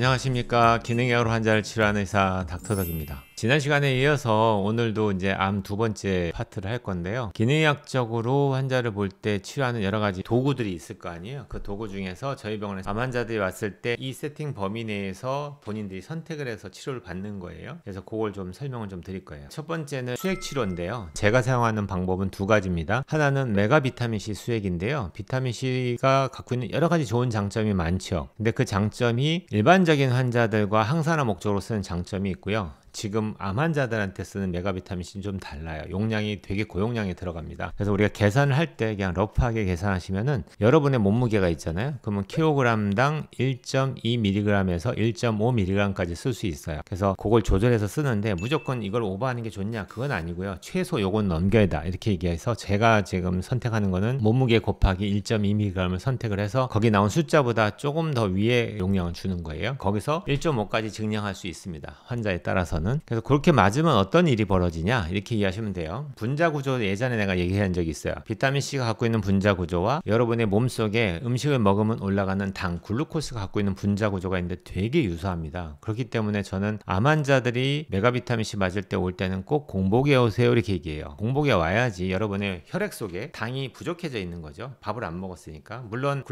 안녕하십니까. 기능의학으로 환자를 치료하는 의사 닥터덕입니다. 지난 시간에 이어서 오늘도 이제 암 두 번째 파트를 할 건데요. 기능의학적으로 환자를 볼 때 치료하는 여러 가지 도구들이 있을 거 아니에요. 그 도구 중에서 저희 병원에 암 환자들이 왔을 때 이 세팅 범위 내에서 본인들이 선택을 해서 치료를 받는 거예요. 그래서 그걸 좀 설명을 좀 드릴 거예요. 첫 번째는 수액 치료인데요. 제가 사용하는 방법은 두 가지입니다. 하나는 메가 비타민C 수액인데요. 비타민C가 갖고 있는 여러 가지 좋은 장점이 많죠. 근데 그 장점이 일반적인 환자들과 항산화 목적으로 쓰는 장점이 있고요. 지금 암 환자들한테 쓰는 메가비타민C는 좀 달라요. 용량이 되게 고용량이 들어갑니다. 그래서 우리가 계산을 할 때 그냥 러프하게 계산하시면은 여러분의 몸무게가 있잖아요. 그러면 킬로그램당 1.2mg에서 1.5mg까지 쓸 수 있어요. 그래서 그걸 조절해서 쓰는데 무조건 이걸 오버하는 게 좋냐? 그건 아니고요. 최소 요건 넘겨야 다 이렇게 얘기해서 제가 지금 선택하는 거는 몸무게 곱하기 1.2mg을 선택을 해서 거기 나온 숫자보다 조금 더 위에 용량을 주는 거예요. 거기서 1.5까지 증량할 수 있습니다. 환자에 따라서는. 그래서 그렇게 맞으면 어떤 일이 벌어지냐 이렇게 이해하시면 돼요. 분자 구조 예전에 내가 얘기한 적이 있어요. 비타민C가 갖고 있는 분자 구조와 여러분의 몸속에 음식을 먹으면 올라가는 당, 글루코스가 갖고 있는 분자 구조가 있는데 되게 유사합니다. 그렇기 때문에 저는 암 환자들이 메가비타민C 맞을 때 올 때는 꼭 공복에 오세요 이렇게 얘기해요. 공복에 와야지 여러분의 혈액 속에 당이 부족해져 있는 거죠. 밥을 안 먹었으니까. 물론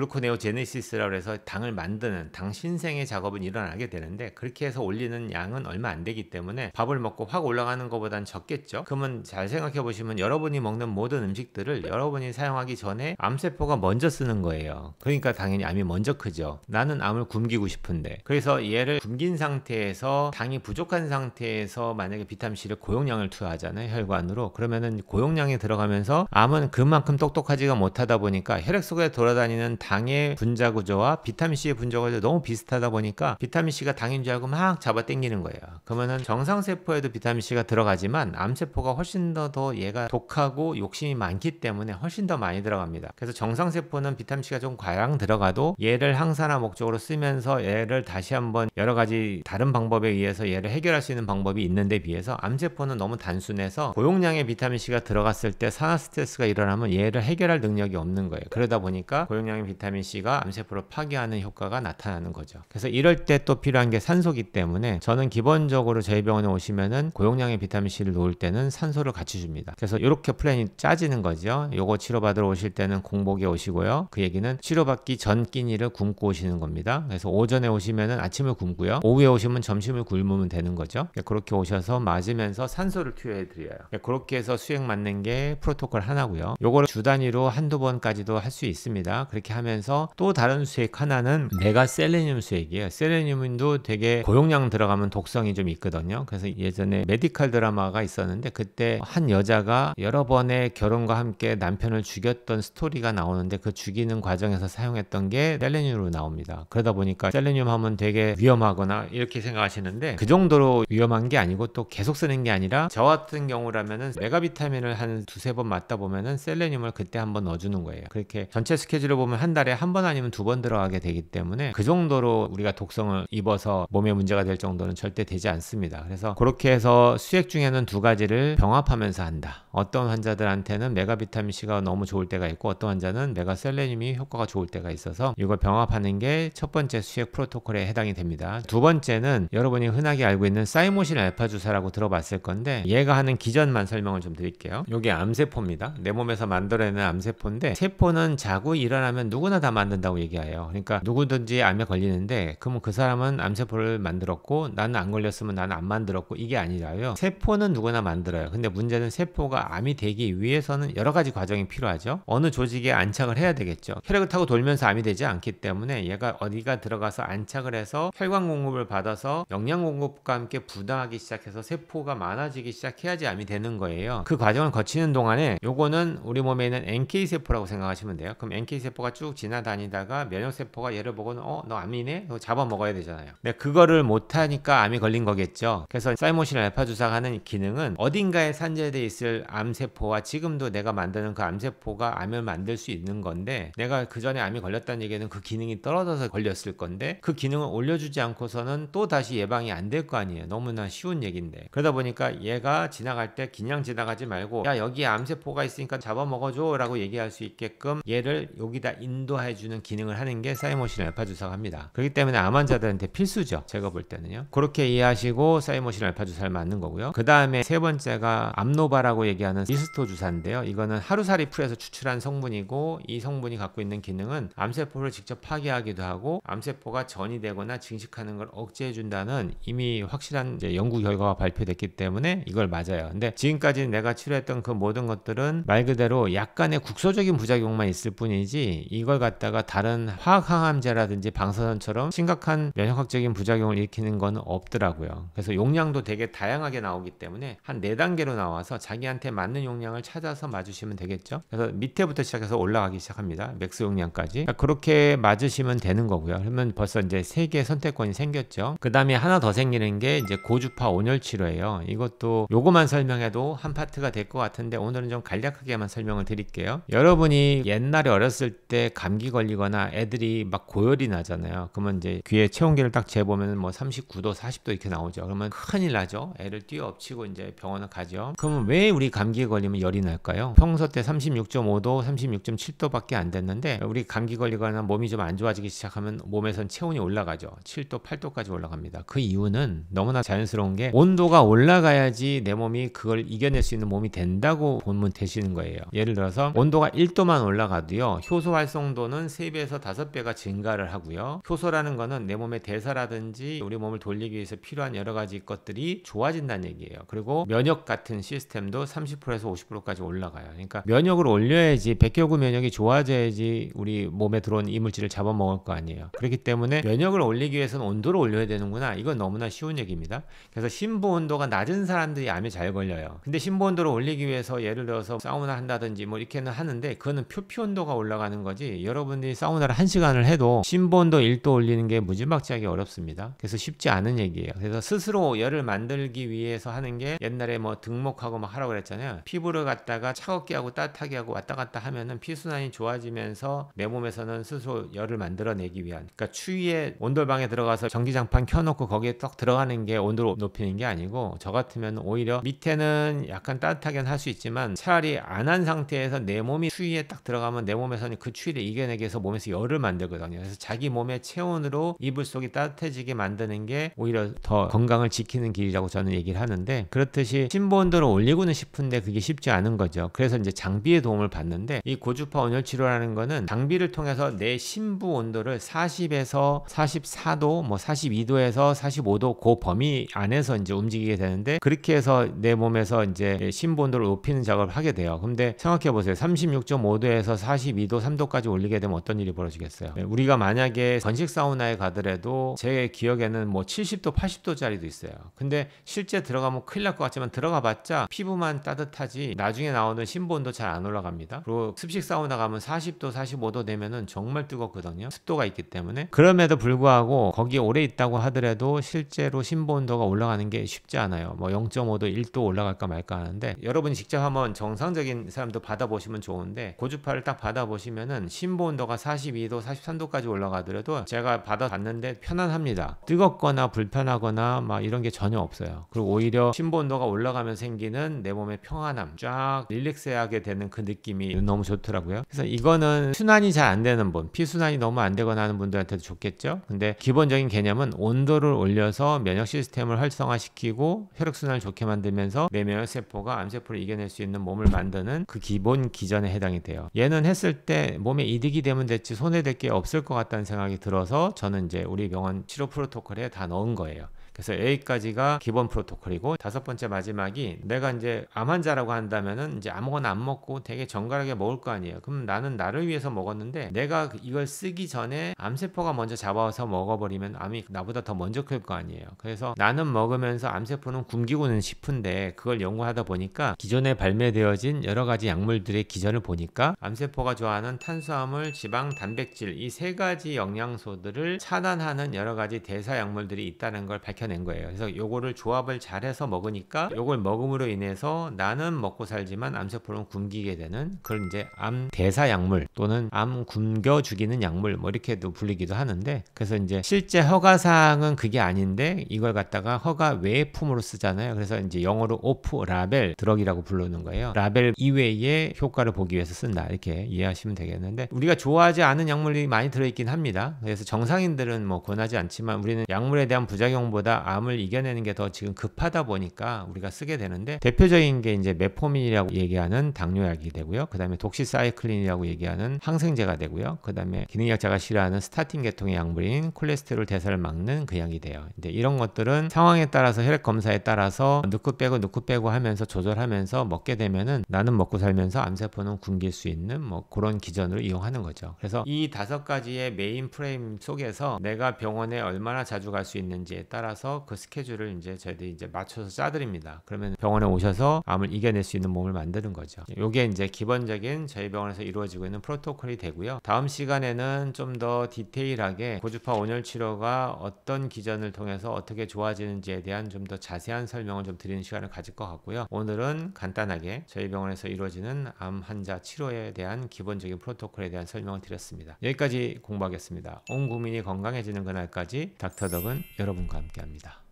글루코네오제네시스라고 해서 당을 만드는 당 신생의 작업은 일어나게 되는데 그렇게 해서 올리는 양은 얼마 안 되기 때문에 밥을 먹고 확 올라가는 것보단 적겠죠. 그러면 잘 생각해 보시면 여러분이 먹는 모든 음식들을 여러분이 사용하기 전에 암세포가 먼저 쓰는 거예요. 그러니까 당연히 암이 먼저 크죠. 나는 암을 굶기고 싶은데 그래서 얘를 굶긴 상태에서 당이 부족한 상태에서 만약에 비타민C를 고용량을 투여하잖아요. 혈관으로. 그러면은 고용량이 들어가면서 암은 그만큼 똑똑하지가 못하다 보니까 혈액 속에 돌아다니는 당의 분자 구조와 비타민C의 분자 구조가 너무 비슷하다 보니까 비타민C가 당인 줄 알고 막 잡아 당기는 거예요. 그러면은 정상세포에도 비타민C가 들어가지만 암세포가 훨씬 더 얘가 독하고 욕심이 많기 때문에 훨씬 더 많이 들어갑니다. 그래서 정상세포는 비타민C가 좀 과량 들어가도 얘를 항산화 목적으로 쓰면서 얘를 다시 한번 여러 가지 다른 방법에 의해서 얘를 해결할 수 있는 방법이 있는데 비해서 암세포는 너무 단순해서 고용량의 비타민C가 들어갔을 때 산화 스트레스가 일어나면 얘를 해결할 능력이 없는 거예요. 그러다 보니까 고용량의 비타민C가 암세포를 파괴하는 효과가 나타나는 거죠. 그래서 이럴 때 또 필요한 게 산소기 때문에 저는 기본적으로 저희 병원에 오시면은 고용량의 비타민C를 놓을 때는 산소를 같이 줍니다. 그래서 이렇게 플랜이 짜지는 거죠. 요거 치료받으러 오실 때는 공복에 오시고요. 그 얘기는 치료받기 전 끼니를 굶고 오시는 겁니다. 그래서 오전에 오시면은 아침을 굶고요. 오후에 오시면 점심을 굶으면 되는 거죠. 그렇게 오셔서 맞으면서 산소를 투여해 드려요. 그렇게 해서 수액 맞는 게 프로토콜 하나고요. 요거를 주 단위로 한두 번까지도 할 수 있습니다. 그렇게 하면서 또 다른 수액 하나는 메가셀레늄 수액이에요. 셀레늄도 되게 고용량 들어가면 독성이 좀 있거든요. 그래서 예전에 메디컬 드라마가 있었는데 그때 한 여자가 여러 번의 결혼과 함께 남편을 죽였던 스토리가 나오는데 그 죽이는 과정에서 사용했던 게 셀레늄으로 나옵니다. 그러다 보니까 셀레늄 하면 되게 위험하거나 이렇게 생각하시는데 그 정도로 위험한 게 아니고 또 계속 쓰는 게 아니라 저 같은 경우라면은 메가비타민을 한 두세 번 맞다 보면은 셀레늄을 그때 한번 넣어주는 거예요. 그렇게 전체 스케줄을 보면 한 달에 한 번 아니면 두 번 들어가게 되기 때문에 그 정도로 우리가 독성을 입어서 몸에 문제가 될 정도는 절대 되지 않습니다. 그래서 그렇게 해서 수액 중에는 두 가지를 병합하면서 한다. 어떤 환자들한테는 메가비타민C가 너무 좋을 때가 있고 어떤 환자는 메가셀레늄이 효과가 좋을 때가 있어서 이걸 병합하는 게 첫 번째 수액 프로토콜에 해당이 됩니다. 두 번째는 여러분이 흔하게 알고 있는 사이모신 알파 주사라고 들어봤을 건데 얘가 하는 기전만 설명을 좀 드릴게요. 이게 암세포입니다. 내 몸에서 만들어내는 암세포인데 세포는 자고 일어나면 누구나 다 만든다고 얘기해요. 그러니까 누구든지 암에 걸리는데 그러면 그 사람은 암세포를 만들었고 나는 안 걸렸으면 나는 안 만들었고 이게 아니라요. 세포는 누구나 만들어요. 근데 문제는 세포가 암이 되기 위해서는 여러 가지 과정이 필요하죠. 어느 조직에 안착을 해야 되겠죠. 혈액을 타고 돌면서 암이 되지 않기 때문에 얘가 어디가 들어가서 안착을 해서 혈관 공급을 받아서 영양 공급과 함께 부당하기 시작해서 세포가 많아지기 시작해야지 암이 되는 거예요. 그 과정을 거치는 동안에 요거는 우리 몸에 있는 NK세포라고 생각하시면 돼요. 그럼 NK세포가 쭉 지나다니다가 면역세포가 얘를 보고는 너 암이네? 잡아먹어야 되잖아요. 근데 그거를 못하니까 암이 걸린 거겠죠. 그래서 사이모신 알파 주사가 하는 기능은 어딘가에 산재되어 있을 암세포와 지금도 내가 만드는 그 암세포가 암을 만들 수 있는 건데, 내가 그 전에 암이 걸렸다는 얘기는 그 기능이 떨어져서 걸렸을 건데 그 기능을 올려주지 않고서는 또 다시 예방이 안 될 거 아니에요. 너무나 쉬운 얘기인데. 그러다 보니까 얘가 지나갈 때 그냥 지나가지 말고, 야 여기에 암세포가 있으니까 잡아먹어줘 라고 얘기할 수 있게끔 얘를 여기다 인도해주는 기능을 하는 게 사이모신 알파 주사가 합니다. 그렇기 때문에 암 환자들한테 필수죠, 제가 볼 때는요. 그렇게 이해하시고 사이모신 알파 주사를 맞는 거고요. 그 다음에 세 번째가 암노바라고 얘기하는 리스토 주사인데요. 이거는 하루살이 풀에서 추출한 성분이고, 이 성분이 갖고 있는 기능은 암세포를 직접 파괴하기도 하고 암세포가 전이 되거나 증식하는 걸 억제해준다는 이미 확실한 이제 연구 결과가 발표됐기 때문에 이걸 맞아요. 근데 지금까지 내가 치료했던 그 모든 것들은 말 그대로 약간의 국소적인 부작용만 있을 뿐이지, 이걸 갖다가 다른 화학항암제라든지 방사선처럼 심각한 면역학적인 부작용을 일으키는 건 없더라고요. 그래서 용량도 되게 다양하게 나오기 때문에 한 4단계로 나와서 자기한테 맞는 용량을 찾아서 맞으시면 되겠죠. 그래서 밑에부터 시작해서 올라가기 시작합니다. 맥스 용량까지. 그렇게 맞으시면 되는 거고요. 그러면 벌써 이제 3개의 선택권이 생겼죠. 그 다음에 하나 더 생기는 게 이제 고주파 온열 치료예요. 이것도 요거만 설명해도 한 파트가 될 것 같은데 오늘은 좀 간략하게만 설명을 드릴게요. 여러분이 옛날에 어렸을 때 감기 걸리거나 애들이 막 고열이 나잖아요. 그러면 이제 귀에 체온계를 딱 재보면 뭐 39도 40도 이렇게 나오죠. 그러면 큰일 나죠. 애를 뛰어엎치고 이제 병원을 가죠. 그러면 왜 우리 감기에 걸리면 열이 날까요? 평소 때 36.5도 36.7도 밖에 안 됐는데 우리 감기 걸리거나 몸이 좀 안 좋아지기 시작하면 몸에선 체온이 올라가죠. 7도 8도까지 올라갑니다. 그 이유는 너무나 자연스러운 게, 온도가 올라가야지 내 몸이 그걸 이겨낼 수 있는 몸이 된다고 보면 되시는 거예요. 예를 들어서 온도가 1도만 올라가도요, 효소 활성도는 3배에서 5배가 증가를 하고요. 효소라는 거는 내 몸의 대사라든지 우리 몸을 돌리기 위해서 필요한 여러 가지 것들이 좋아진다는 얘기예요. 그리고 면역 같은 시스템도 30%에서 50%까지 올라가요. 그러니까 면역을 올려야지, 백혈구 면역이 좋아져야지 우리 몸에 들어온 이물질을 잡아먹을 거 아니에요. 그렇기 때문에 면역을 올리기 위해서는 온도를 올려야 되는구나. 이건 너무나 쉬운 얘기입니다. 그래서 심부 온도가 낮은 사람들이 암에 잘 걸려요. 근데 심부 온도를 올리기 위해서 예를 들어서 사우나 한다든지 뭐 이렇게는 하는데, 그거는 표피 온도가 올라가는 거지, 여러분들이 사우나를 1시간을 해도 심부 온도 1도 올리는 게 무지막지하게 어렵습니다. 그래서 쉽지 않은 얘기예요. 그래서 스스로 열을 만들기 위해서 하는 게, 옛날에 뭐 등목하고 막 하라고 그랬잖아요. 피부를 갖다가 차갑게 하고 따뜻하게 하고 왔다 갔다 하면은 피순환이 좋아지면서 내 몸에서는 스스로 열을 만들어내기 위한, 그러니까 추위에 온돌방에 들어가서 전기장판 켜놓고 거기에 딱 들어가는 게 온도를 높이는 게 아니고, 저 같으면 오히려 밑에는 약간 따뜻하게는 할 수 있지만 차라리 안 한 상태에서 내 몸이 추위에 딱 들어가면 내 몸에서는 그 추위를 이겨내기 위해서 몸에서 열을 만들거든요. 그래서 자기 몸의 체온으로 이불 속이 따뜻해지게 만드는 게 오히려 더 건강을 지키는 길이라고 저는 얘기를 하는데, 그렇듯이 심부 온도를 올리고는 싶은데 그게 쉽지 않은 거죠. 그래서 이제 장비의 도움을 받는데, 이 고주파 온열 치료라는 거는 장비를 통해서 내 심부 온도를 40에서 44도, 뭐 42도에서 45도 그 범위 안에서 이제 움직이게 되는데, 그렇게 해서 내 몸에서 이제 심부 온도를 높이는 작업을 하게 돼요. 근데 생각해 보세요. 36.5도에서 42도 3도까지 올리게 되면 어떤 일이 벌어지겠어요? 우리가 만약에 건식 사우나에 가더라도 제 기억에는 뭐 70도 80도짜리도 있어요. 근데 실제 들어가면 큰일 날 것 같지만 들어가 봤자 피부만 따뜻하지 나중에 나오는 심부 온도 잘 안 올라갑니다. 그리고 습식 사우나 가면 40도 45도 되면은 정말 뜨겁거든요. 습도가 있기 때문에. 그럼에도 불구하고 거기에 오래 있다고 하더라도 실제로 심부 온도가 올라가는 게 쉽지 않아요. 뭐 0.5도 1도 올라갈까 말까 하는데, 여러분이 직접 한번 정상적인 사람도 받아보시면 좋은데, 고주파를 딱 받아보시면은 심부 온도가 42도 43도까지 올라가더라도 제가 받아봤는데 편안합니다. 뜨겁거나 불편하거나 막 이런 게 전혀 없어요. 그리고 오히려 심부 온도가 올라가면 생기는 내 몸의 평안함, 쫙 릴렉스하게 되는 그 느낌이 너무 좋더라고요. 그래서 이거는 순환이 잘 안 되는 분, 피순환이 너무 안 되거나 하는 분들한테도 좋겠죠. 근데 기본적인 개념은 온도를 올려서 면역 시스템을 활성화시키고 혈액순환을 좋게 만들면서 내 면역세포가 암세포를 이겨낼 수 있는 몸을 만드는 그 기본 기전에 해당이 돼요. 얘는 했을 때 몸에 이득이 되면 됐지 손해될 게 없을 것 같다는 생각이 들어서 저는 이제 우리 병원 치료 프로토콜에 다 넣은 거예요. 그래서 A까지가 기본 프로토콜이고, 5번째 마지막이, 내가 이제 암 환자라고 한다면은 이제 아무거나 안 먹고 되게 정갈하게 먹을 거 아니에요. 그럼 나는 나를 위해서 먹었는데 내가 이걸 쓰기 전에 암세포가 먼저 잡아와서 먹어버리면 암이 나보다 더 먼저 클 거 아니에요. 그래서 나는 먹으면서 암세포는 굶기고는 싶은데, 그걸 연구하다 보니까 기존에 발매되어진 여러 가지 약물들의 기전을 보니까 암세포가 좋아하는 탄수화물, 지방, 단백질, 이 3가지 영양소들을 차단하는 여러 가지 대사 약물들이 있다는 걸 밝혔 밝혀낸 거예요. 그래서 요거를 조합을 잘해서 먹으니까 요걸 먹음으로 인해서 나는 먹고 살지만 암세포는 굶기게 되는 그런 이제 암 대사 약물 또는 암 굶겨 죽이는 약물 뭐 이렇게도 불리기도 하는데, 그래서 이제 실제 허가사항은 그게 아닌데 이걸 갖다가 허가 외품으로 쓰잖아요. 그래서 이제 영어로 오프 라벨 드럭이라고 부르는 거예요. 라벨 이외의 효과를 보기 위해서 쓴다 이렇게 이해하시면 되겠는데, 우리가 좋아하지 않은 약물이 많이 들어있긴 합니다. 그래서 정상인들은 뭐 권하지 않지만 우리는 약물에 대한 부작용보다 암을 이겨내는 게 더 지금 급하다 보니까 우리가 쓰게 되는데, 대표적인 게 이제 메포민이라고 얘기하는 당뇨약이 되고요. 그 다음에 독시사이클린이라고 얘기하는 항생제가 되고요. 그 다음에 기능약자가 싫어하는 스타틴 계통의 약물인 콜레스테롤 대사를 막는 그 약이 돼요. 근데 이런 것들은 상황에 따라서 혈액 검사에 따라서 넣고 빼고 하면서 조절하면서 먹게 되면은 나는 먹고 살면서 암세포는 굶길 수 있는 뭐 그런 기전으로 이용하는 거죠. 그래서 이 5가지의 메인 프레임 속에서 내가 병원에 얼마나 자주 갈 수 있는지에 따라서 그 스케줄을 이제 저희들이 이제 맞춰서 짜드립니다. 그러면 병원에 오셔서 암을 이겨낼 수 있는 몸을 만드는 거죠. 요게 이제 기본적인 저희 병원에서 이루어지고 있는 프로토콜이 되고요. 다음 시간에는 좀 더 디테일하게 고주파 온열 치료가 어떤 기전을 통해서 어떻게 좋아지는지에 대한 좀 더 자세한 설명을 좀 드리는 시간을 가질 것 같고요. 오늘은 간단하게 저희 병원에서 이루어지는 암 환자 치료에 대한 기본적인 프로토콜에 대한 설명을 드렸습니다. 여기까지 공부하겠습니다. 온 국민이 건강해지는 그날까지 닥터덕은 여러분과 함께합니다.